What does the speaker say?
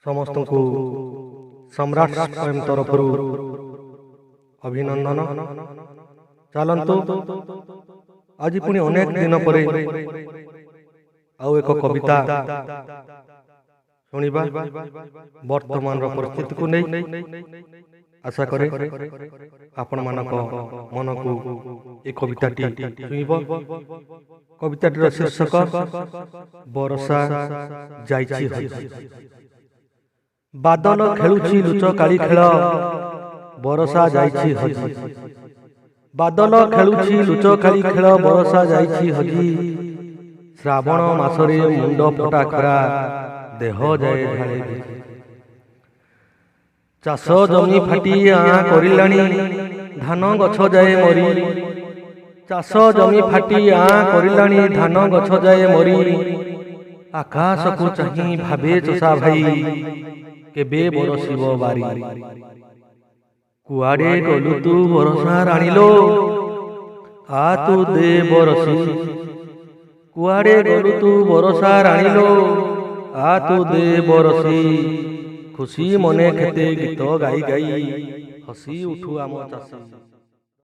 समस्त को सम्राट स्वयं तरफ अभिनंदन। चलतु आज पुणी अनेक दिन पर आउ एक कविता शुणा वर्तमान परिस्थिति को नहीं आशा करे आपण मानक मन को ए कविता छुईब। कविता शीर्षक बरसा जाइछि हजी। बादल खेलुछि लुचकाली खेल बरसा जाइछि हजी। बादल खेलुछि लुचकाली खेल बरसा जाइछि हजी। श्रावण मासरे मुंड फटा खरा देह जाए झाले। चाष जमी फाटी आँ करिलाणी धान गछ जाए मरी। चाष जमी फाटी आँ करिलाणी धान गछ जाए मरी। आकाश को चाही भावे चषा भाई केबे बरसिब बारी। कुआडे गलु तू बरसा राणीलो आ तू दे बरसी। कुआडे गलु तू बरसा राणीलो आ तू दे बरसी। खुशी मने खेते गीत गाई गाई हसी उठू आम चाषी।